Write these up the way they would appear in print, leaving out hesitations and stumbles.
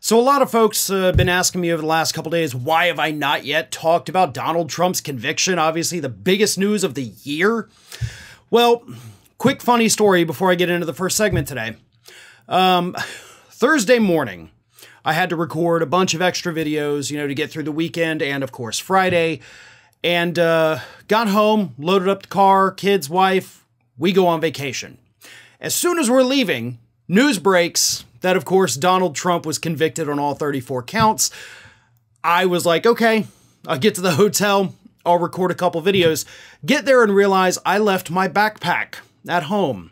So a lot of folks have been asking me over the last couple days, why have I not yet talked about Donald Trump's conviction? Obviously the biggest news of the year. Well, quick funny story before I get into the first segment today. Thursday morning, I had to record a bunch of extra videos, to get through the weekend and of course Friday, and got home, loaded up the car, kids, wife, we go on vacation. As soon as we're leaving, news breaks that, of course, Donald Trump was convicted on all 34 counts. I was like, okay, I'll get to the hotel, I'll record a couple videos, get there and realize I left my backpack at home.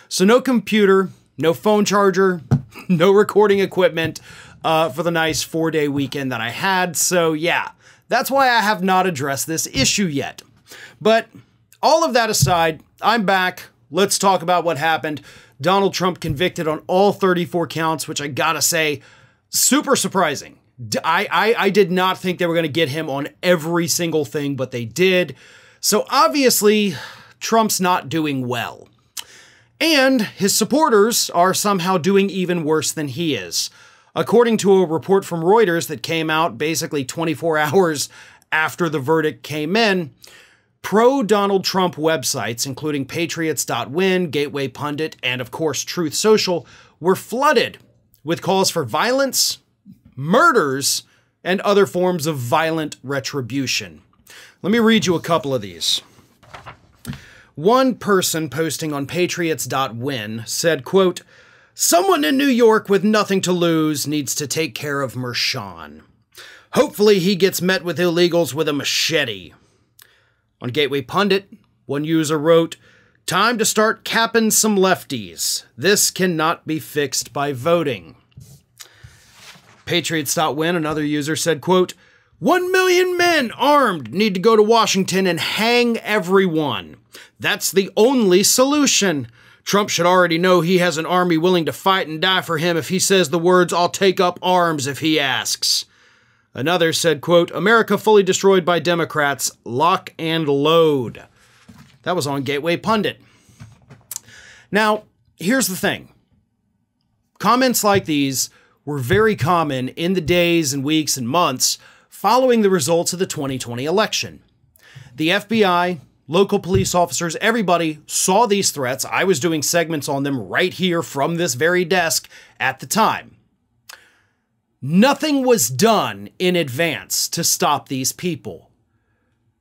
So no computer, no phone charger, no recording equipment for the nice 4-day weekend that I had. So yeah, that's why I have not addressed this issue yet. But all of that aside, I'm back. Let's talk about what happened. Donald Trump convicted on all 34 counts, which I gotta say, super surprising. I did not think they were gonna get him on every single thing, but they did. So obviously, Trump's not doing well. And his supporters are somehow doing even worse than he is. According to a report from Reuters that came out basically 24 hours after the verdict came in, pro-Donald Trump websites, including Patriots.win, Gateway Pundit, and of course Truth Social, were flooded with calls for violence, murders, and other forms of violent retribution. Let me read you a couple of these. One person posting on Patriots.win said, quote, "Someone in New York with nothing to lose needs to take care of Mershon. Hopefully he gets met with illegals with a machete." On Gateway Pundit, one user wrote, "Time to start capping some lefties. This cannot be fixed by voting." Patriots.win, another user said, quote, "1 million men armed need to go to Washington and hang everyone. That's the only solution. Trump should already know he has an army willing to fight and die for him if he says the words, 'I'll take up arms' if he asks." Another said, quote, "America fully destroyed by Democrats, lock and load." That was on Gateway Pundit. Now, here's the thing. Comments like these were very common in the days and weeks and months following the results of the 2020 election. The FBI, local police officers, everybody saw these threats. I was doing segments on them right here from this very desk at the time. Nothing was done in advance to stop these people.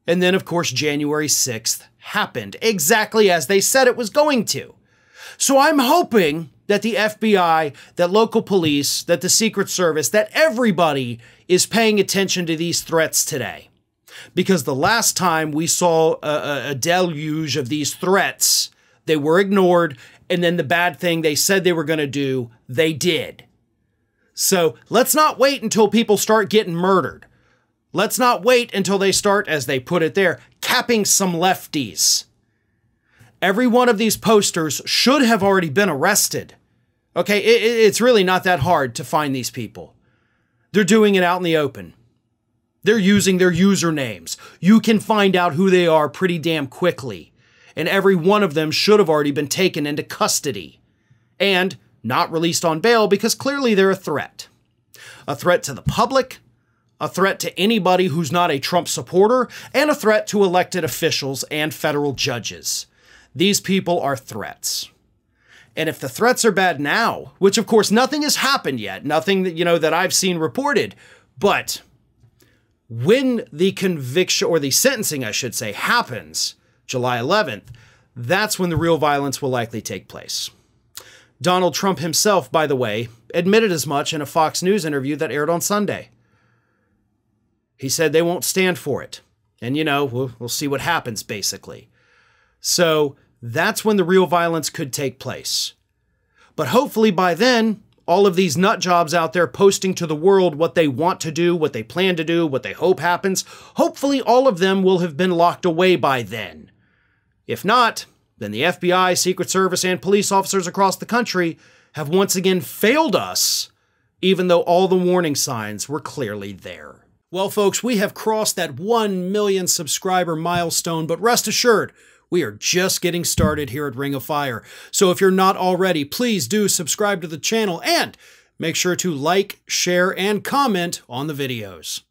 And then, of course, January 6th happened exactly as they said it was going to. So I'm hoping that the FBI, that local police, that the Secret Service, that everybody is paying attention to these threats today. Because the last time we saw a deluge of these threats, they were ignored, and then the bad thing they said they were going to do, they did. So let's not wait until people start getting murdered. Let's not wait until they start, as they put it there, capping some lefties. Every one of these posters should have already been arrested. Okay, it's really not that hard to find these people. They're doing it out in the open. They're using their usernames. You can find out who they are pretty damn quickly. And every one of them should have already been taken into custody. And not released on bail because clearly they're a threat. A threat to the public, a threat to anybody who's not a Trump supporter, and a threat to elected officials and federal judges. These people are threats. And if the threats are bad now, which of course nothing has happened yet, nothing that, that I've seen reported, but when the conviction, or the sentencing, I should say, happens, July 11th, that's when the real violence will likely take place. Donald Trump himself, by the way, admitted as much in a Fox News interview that aired on Sunday. He said they won't stand for it. And, we'll see what happens, basically. So that's when the real violence could take place. But hopefully by then, all of these nut jobs out there posting to the world what they want to do, what they plan to do, what they hope happens, hopefully all of them will have been locked away by then. If not, then the FBI, Secret Service, and police officers across the country have once again failed us, even though all the warning signs were clearly there. Well, folks, we have crossed that 1 million subscriber milestone, but rest assured, we are just getting started here at Ring of Fire. So if you're not already, please do subscribe to the channel and Make sure to like, share, and comment on the videos.